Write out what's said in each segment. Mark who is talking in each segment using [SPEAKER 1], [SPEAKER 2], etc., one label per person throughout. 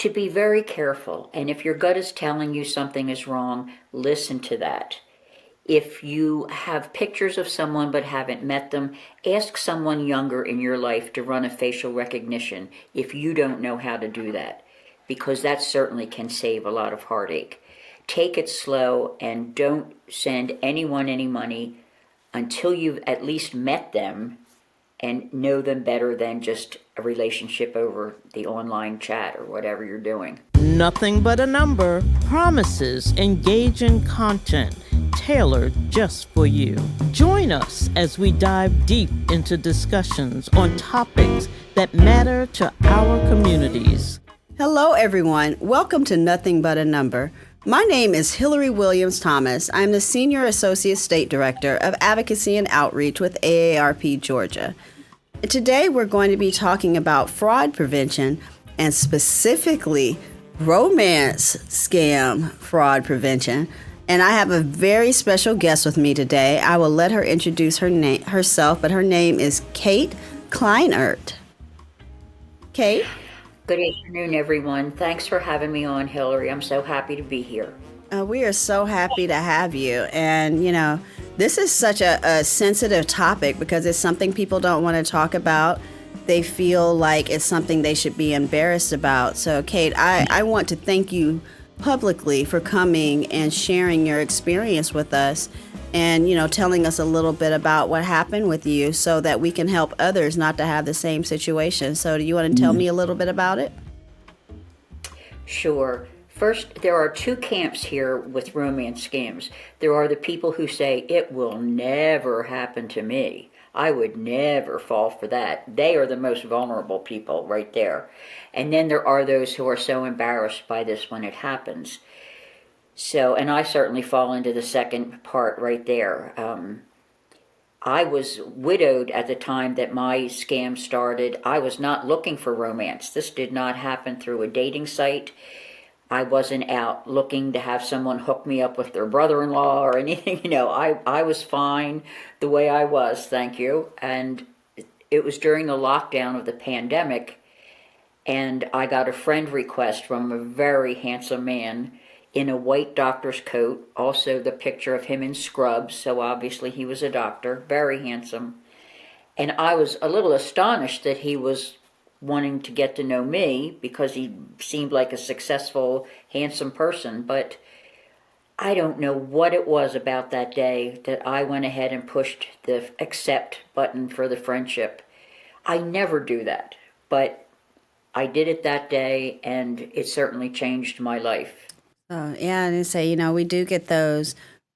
[SPEAKER 1] To be very careful. And if your gut is telling you something is wrong, listen to that. If you have pictures of someone but haven't met them, ask someone younger in your life to run a facial recognition if you don't know how to do that, because that certainly can save a lot of heartache. Take it slow and don't send anyone any money until you've at least met them and know them better than just a relationship over the online chat or whatever you're doing.
[SPEAKER 2] Nothing But a Number promises engaging content tailored just for you. Join us as we dive deep into discussions on topics that matter to our communities.
[SPEAKER 3] Hello, everyone. Welcome to Nothing But a Number. My name is Hilary Williams Thomas. I'm the Senior Associate State Director of Advocacy and Outreach with AARP Georgia. Today, we're going to be talking about fraud prevention and specifically romance scam fraud prevention. And I have a very special guest with me today. I will let her introduce herself, but her name is Kate Kleinart. Kate?
[SPEAKER 1] Good afternoon, everyone. Thanks for having me on, Hilary. I'm so happy to be here.
[SPEAKER 3] We are so happy to have you. And, this is such a sensitive topic because it's something people don't want to talk about. They feel like it's something they should be embarrassed about. So, Kate, I want to thank you publicly for coming and sharing your experience with us and, telling us a little bit about what happened with you so that we can help others not to have the same situation. So do you want to tell me a little bit about it?
[SPEAKER 1] Sure. First, there are two camps here with romance scams. There are the people who say, it will never happen to me. I would never fall for that. They are the most vulnerable people right there. And then there are those who are so embarrassed by this when it happens. So, and I certainly fall into the second part right there. I was widowed at the time that my scam started. I was not looking for romance. This did not happen through a dating site. I wasn't out looking to have someone hook me up with their brother-in-law or anything. I was fine the way I was, thank you. And it was during the lockdown of the pandemic, and I got a friend request from a very handsome man in a white doctor's coat, also the picture of him in scrubs, so obviously he was a doctor, very handsome. And I was a little astonished that he was wanting to get to know me because he seemed like a successful, handsome person. But I don't know what it was about that day that I went ahead and pushed the accept button for the friendship. I never do that, but I did it that day, and it certainly changed my life.
[SPEAKER 3] Yeah, and say, we do get those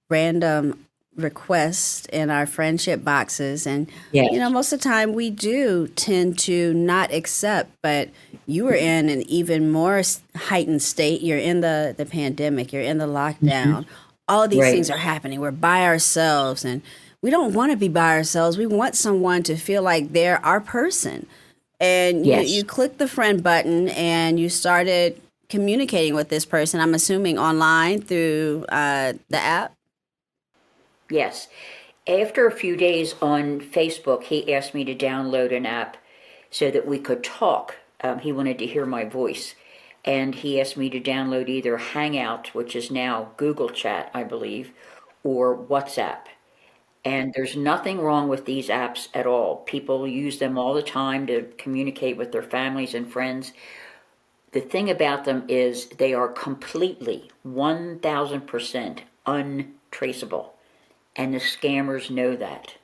[SPEAKER 3] random requests in our friendship boxes. And,
[SPEAKER 1] Yes.
[SPEAKER 3] Most of the time we do tend to not accept, but you were in an even more heightened state. You're in the pandemic, you're in the lockdown. All of these
[SPEAKER 1] Right.
[SPEAKER 3] things are happening. We're by ourselves, and we don't want to be by ourselves. We want someone to feel like they're our person. And
[SPEAKER 1] Yes.
[SPEAKER 3] you click the friend button and you started communicating with this person, I'm assuming online through the app?
[SPEAKER 1] Yes. After a few days on Facebook, he asked me to download an app so that we could talk. He wanted to hear my voice. And he asked me to download either Hangout, which is now Google Chat, I believe, or WhatsApp. And there's nothing wrong with these apps at all. People use them all the time to communicate with their families and friends. The thing about them is they are completely 1,000% untraceable. And the scammers know that.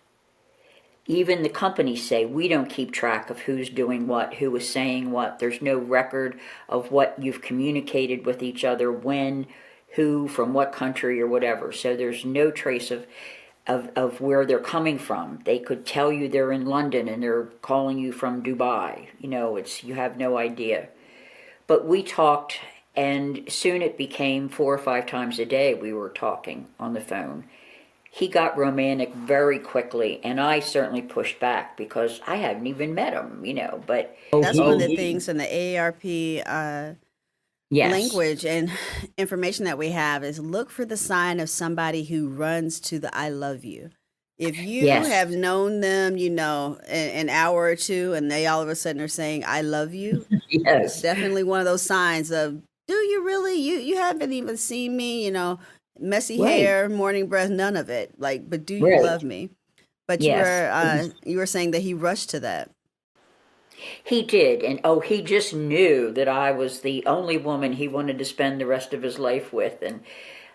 [SPEAKER 1] Even the companies say, we don't keep track of who's doing what, who is saying what. There's no record of what you've communicated with each other, when, who, from what country or whatever. So there's no trace of where they're coming from. They could tell you they're in London and they're calling you from Dubai. You have no idea. But we talked, and soon it became 4 or 5 times a day we were talking on the phone. He got romantic very quickly, and I certainly pushed back because I hadn't even met him, but...
[SPEAKER 3] That's one of the things in the AARP
[SPEAKER 1] Yes.
[SPEAKER 3] language and information that we have is look for the sign of somebody who runs to the I love you. If you
[SPEAKER 1] Yes.
[SPEAKER 3] have known them, an hour or two, and they all of a sudden are saying, I love you, it's
[SPEAKER 1] Yes.
[SPEAKER 3] definitely one of those signs of, do you really? You haven't even seen me, messy
[SPEAKER 1] Right.
[SPEAKER 3] hair, morning breath, none of it. Like, but do you
[SPEAKER 1] Right.
[SPEAKER 3] love me? But
[SPEAKER 1] Yes.
[SPEAKER 3] you were saying that he rushed to that.
[SPEAKER 1] He did. And he just knew that I was the only woman he wanted to spend the rest of his life with.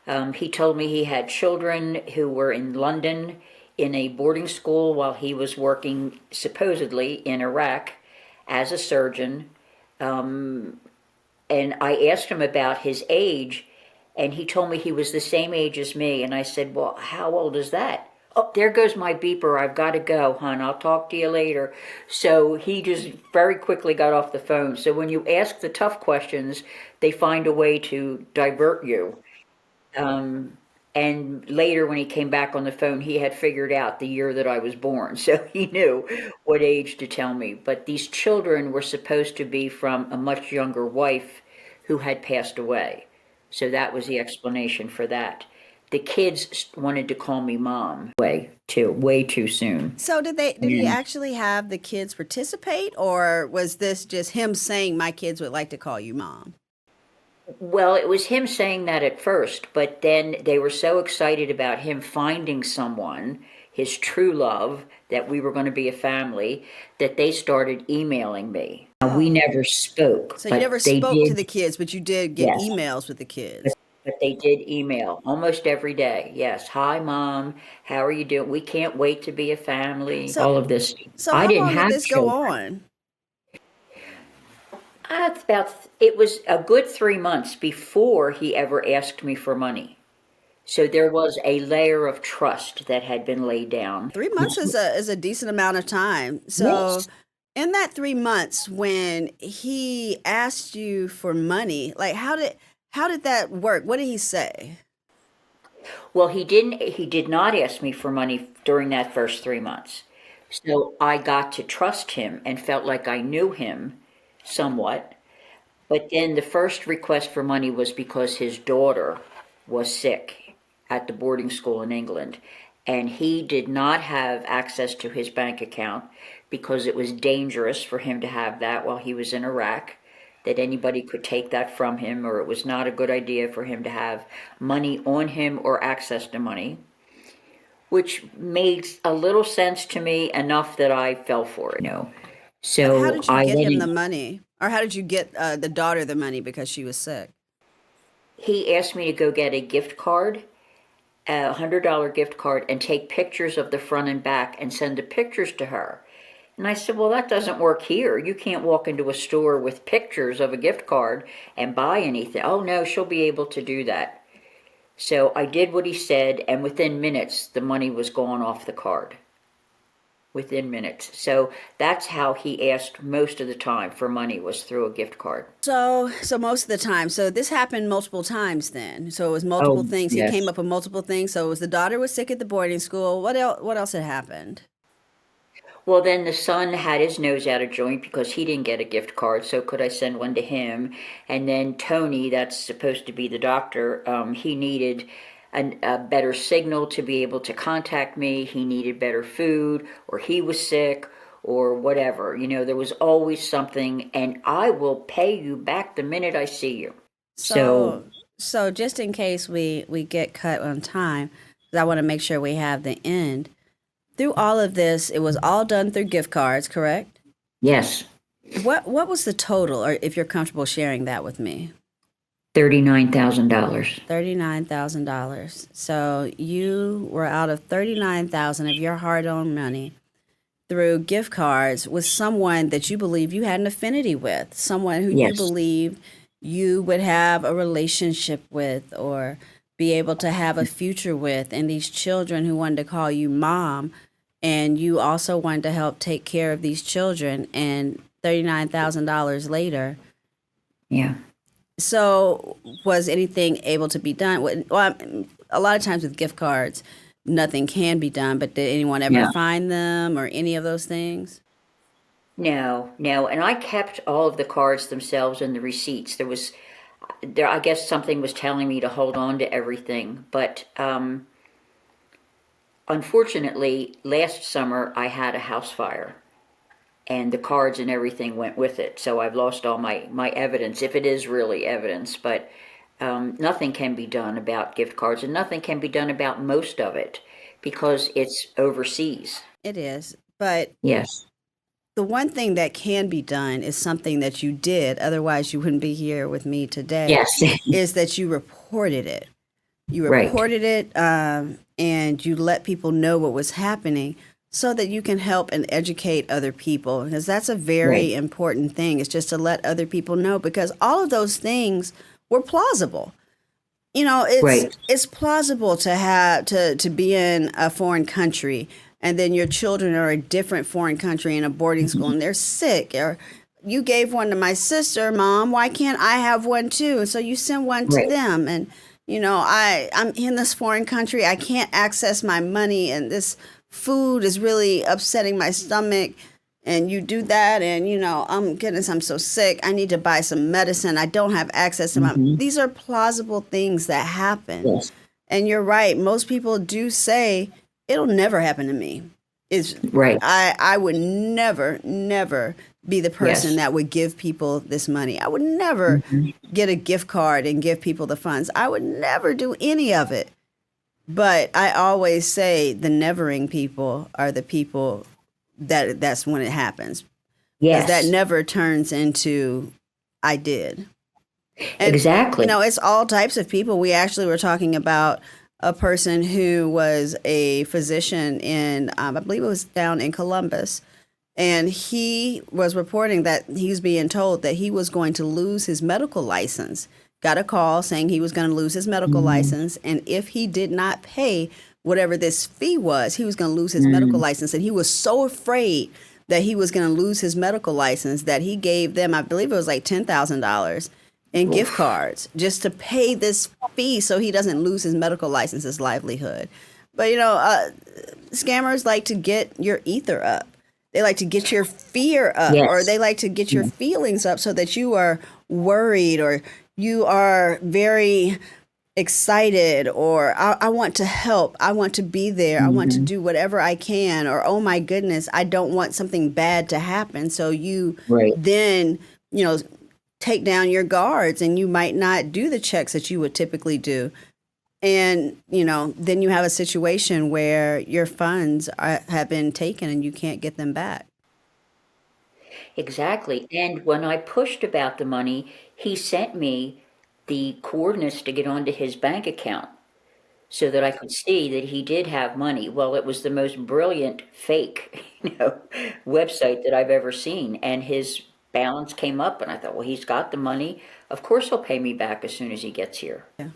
[SPEAKER 1] And he told me he had children who were in London in a boarding school while he was working supposedly in Iraq as a surgeon. And I asked him about his age, and he told me he was the same age as me. And I said, well, how old is that? Oh, there goes my beeper. I've got to go, hon. I'll talk to you later. So he just very quickly got off the phone. So when you ask the tough questions, they find a way to divert you. And later, when he came back on the phone, he had figured out the year that I was born. So he knew what age to tell me. But these children were supposed to be from a much younger wife who had passed away. So that was the explanation for that. The kids wanted to call me mom way too soon.
[SPEAKER 3] So did he
[SPEAKER 1] And
[SPEAKER 3] actually have the kids participate, or was this just him saying my kids would like to call you mom?
[SPEAKER 1] well, it was him saying that at first, but then they were so excited about him finding someone, his true love, that we were going to be a family, that they started emailing me. Now, we
[SPEAKER 3] Oh.
[SPEAKER 1] never spoke,
[SPEAKER 3] So you never
[SPEAKER 1] but they
[SPEAKER 3] spoke to
[SPEAKER 1] did,
[SPEAKER 3] the kids, but you did get
[SPEAKER 1] yes.
[SPEAKER 3] emails with the
[SPEAKER 1] But
[SPEAKER 3] kids.
[SPEAKER 1] but they did email almost every day. Yes. Hi, Mom. How are you doing? We can't wait to be a family.
[SPEAKER 3] So
[SPEAKER 1] All of this.
[SPEAKER 3] so
[SPEAKER 1] I
[SPEAKER 3] how
[SPEAKER 1] didn't
[SPEAKER 3] long did
[SPEAKER 1] have
[SPEAKER 3] this go
[SPEAKER 1] children.
[SPEAKER 3] on?
[SPEAKER 1] It was a good 3 months before he ever asked me for money. So there was a layer of trust that had been laid down.
[SPEAKER 3] 3 months is a decent amount of time. So
[SPEAKER 1] Yes.
[SPEAKER 3] in that 3 months, when he asked you for money, like how did that work? What did he say?
[SPEAKER 1] Well, he did not ask me for money during that first 3 months. So I got to trust him and felt like I knew him somewhat. But then the first request for money was because his daughter was sick at the boarding school in England. And he did not have access to his bank account because it was dangerous for him to have that while he was in Iraq, that anybody could take that from him, or it was not a good idea for him to have money on him or access to money, which made a little sense to me, enough that I fell for it.
[SPEAKER 3] But how
[SPEAKER 1] So
[SPEAKER 3] did you
[SPEAKER 1] I
[SPEAKER 3] get
[SPEAKER 1] went
[SPEAKER 3] him the
[SPEAKER 1] in.
[SPEAKER 3] money? Or how did you get the daughter the money because she was sick?
[SPEAKER 1] He asked me to go get a gift card, $100 gift card, and take pictures of the front and back and send the pictures to her. And I said, well, that doesn't work here. You can't walk into a store with pictures of a gift card and buy anything. Oh, no, she'll be able to do that. So I did what he said, and within minutes, the money was gone off the card. Within minutes. So that's how he asked most of the time for money, was through a gift card.
[SPEAKER 3] So most of the time. So this happened multiple times then. So it was multiple
[SPEAKER 1] Oh,
[SPEAKER 3] things. He came
[SPEAKER 1] yes.
[SPEAKER 3] up with multiple things. So it was the daughter was sick at the boarding school. What else had happened?
[SPEAKER 1] Well, then the son had his nose out of joint because he didn't get a gift card, so could I send one to him? And then Tony, that's supposed to be the doctor, he needed a better signal to be able to contact me. He needed better food, or he was sick, or whatever. There was always something, and I will pay you back the minute I see you. So,
[SPEAKER 3] So just in case we get cut on time, 'cause I want to make sure we have the end. Through all of this, it was all done through gift cards, correct?
[SPEAKER 1] yes,
[SPEAKER 3] What was the total, or if you're comfortable sharing that with me?
[SPEAKER 1] $39,000.
[SPEAKER 3] $39,000. So you were out of 39,000 of your hard-earned money through gift cards with someone that you believe you had an affinity with, someone who you
[SPEAKER 1] Yes,
[SPEAKER 3] believed you would have a relationship with or be able to have a future with, and these children who wanted to call you mom, and you also wanted to help take care of these children, and $39,000 later.
[SPEAKER 1] yeah,
[SPEAKER 3] So, was anything able to be done? Well, a lot of times with gift cards, nothing can be done, but did anyone ever
[SPEAKER 1] yeah.
[SPEAKER 3] find them or any of those things?
[SPEAKER 1] No, no, and I kept all of the cards themselves and the receipts. I guess something was telling me to hold on to everything, but unfortunately, last summer I had a house fire, and the cards and everything went with it. So I've lost all my evidence, if it is really evidence. But nothing can be done about gift cards, and nothing can be done about most of it because it's overseas.
[SPEAKER 3] It is. But
[SPEAKER 1] Yes.
[SPEAKER 3] the one thing that can be done is something that you did, otherwise you wouldn't be here with me today,
[SPEAKER 1] Yes.
[SPEAKER 3] is that you reported it. You
[SPEAKER 1] Right.
[SPEAKER 3] reported it, and you let people know what was happening so that you can help and educate other people, because that's a very
[SPEAKER 1] Right.
[SPEAKER 3] important thing, is just to let other people know, because all of those things were plausible. You know,
[SPEAKER 1] Right.
[SPEAKER 3] it's plausible to have to be in a foreign country, and then your children are a different foreign country in a boarding school and they're sick, or you gave one to my sister, Mom, why can't I have one too? And so you send one to
[SPEAKER 1] Right.
[SPEAKER 3] them, and you know, I'm in this foreign country, I can't access my money, and this food is really upsetting my stomach. And you do that, and you know, goodness, I'm so sick. I need to buy some medicine. I don't have access to my. These are plausible things that happen.
[SPEAKER 1] Yes.
[SPEAKER 3] And you're right. Most people do say it'll never happen to me. It's
[SPEAKER 1] Right.
[SPEAKER 3] I would never be the person
[SPEAKER 1] Yes.
[SPEAKER 3] that would give people this money. I would never get a gift card and give people the funds. I would never do any of it. But I always say the nevering people are the people that's when it happens.
[SPEAKER 1] Yes.
[SPEAKER 3] Because that never turns into I did. And,
[SPEAKER 1] Exactly.
[SPEAKER 3] you know, it's all types of people. We actually were talking about a person who was a physician in, I believe it was down in Columbus. And he was reporting that he was being told that he was going to lose his medical license. Got a call saying he was going to lose his medical license. And if he did not pay whatever this fee was, he was going to lose his medical license. And he was so afraid that he was going to lose his medical license that he gave them, I believe it was like $10,000 in gift cards just to pay this fee so he doesn't lose his medical license, his livelihood. But, you know, scammers like to get your ether up. They like to get your fear up,
[SPEAKER 1] Yes.
[SPEAKER 3] or they like to get your feelings up so that you are worried, or you are very excited, or I want to help. I want to be there. I want to do whatever I can, or, oh my goodness, I don't want something bad to happen. So you
[SPEAKER 1] Right.
[SPEAKER 3] then, you know, take down your guards, and you might not do the checks that you would typically do. And, you know, then you have a situation where your funds have been taken and you can't get them back.
[SPEAKER 1] Exactly. And when I pushed about the money, he sent me the coordinates to get onto his bank account so that I could see that he did have money. Well, it was the most brilliant fake, website that I've ever seen. And his balance came up, and I thought, well, he's got the money. Of course, he'll pay me back as soon as he gets here.
[SPEAKER 3] Yeah.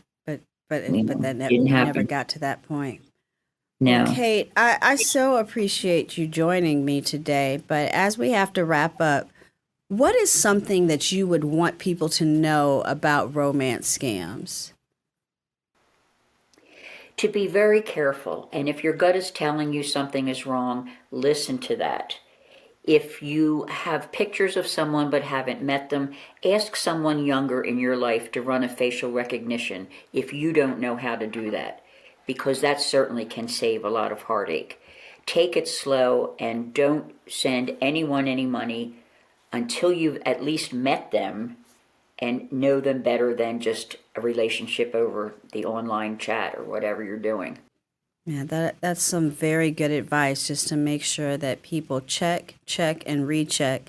[SPEAKER 3] But
[SPEAKER 1] You
[SPEAKER 3] but
[SPEAKER 1] know,
[SPEAKER 3] that
[SPEAKER 1] didn't
[SPEAKER 3] never
[SPEAKER 1] happen.
[SPEAKER 3] got to that point.
[SPEAKER 1] No.
[SPEAKER 3] Well, Kate, I so appreciate you joining me today. But as we have to wrap up, what is something that you would want people to know about romance scams?
[SPEAKER 1] To be very careful. And if your gut is telling you something is wrong, listen to that. If you have pictures of someone but haven't met them, ask someone younger in your life to run a facial recognition if you don't know how to do that, because that certainly can save a lot of heartache. Take it slow and don't send anyone any money until you've at least met them and know them better than just a relationship over the online chat or whatever you're doing.
[SPEAKER 3] Yeah, that's some very good advice, just to make sure that people check, and recheck.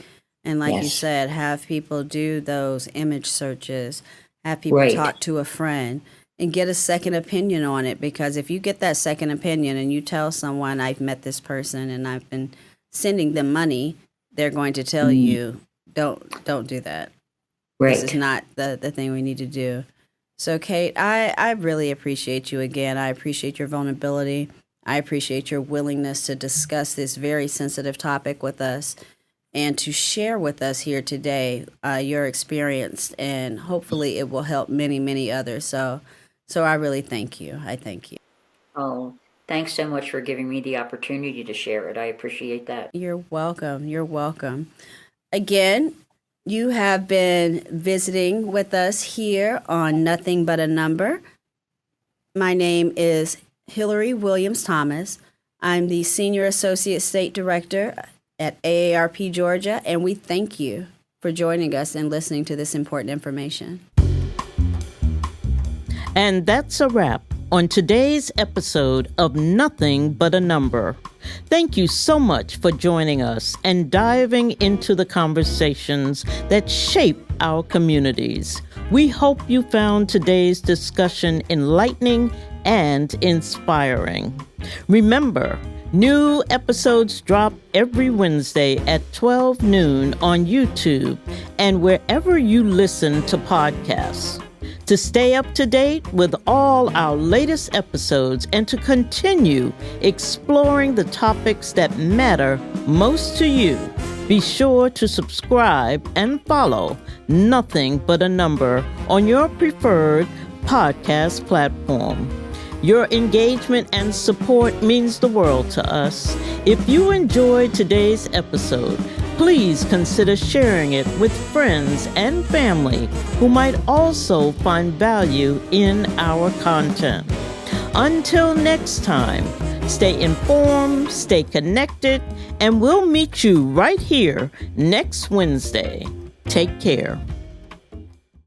[SPEAKER 3] And like you
[SPEAKER 1] Yes.
[SPEAKER 3] said, have people do those image searches, have people
[SPEAKER 1] Right.
[SPEAKER 3] talk to a friend and get a second opinion on it. Because if you get that second opinion and you tell someone, I've met this person and I've been sending them money, they're going to tell you, don't do that. This is
[SPEAKER 1] Right.
[SPEAKER 3] not the thing we need to do. So, Kate, I really appreciate you again. I appreciate your vulnerability. I appreciate your willingness to discuss this very sensitive topic with us and to share with us here today your experience. And hopefully it will help many, many others. So I really thank you. I thank you.
[SPEAKER 1] Oh, thanks so much for giving me the opportunity to share it. I appreciate that.
[SPEAKER 3] You're welcome. You're welcome. Again, you have been visiting with us here on Nothing But a Number. My name is Hilary Williams Thomas. I'm the Senior Associate State Director at AARP Georgia, and we thank you for joining us and listening to this important information.
[SPEAKER 2] And that's a wrap on today's episode of Nothing But a Number. Thank you so much for joining us and diving into the conversations that shape our communities. We hope you found today's discussion enlightening and inspiring. Remember, new episodes drop every Wednesday at 12 noon on YouTube and wherever you listen to podcasts. To stay up to date with all our latest episodes and to continue exploring the topics that matter most to you, be sure to subscribe and follow Nothing But a Number on your preferred podcast platform. Your engagement and support means the world to us. If you enjoyed today's episode, please consider sharing it with friends and family who might also find value in our content. Until next time, stay informed, stay connected, and we'll meet you right here next Wednesday. Take care.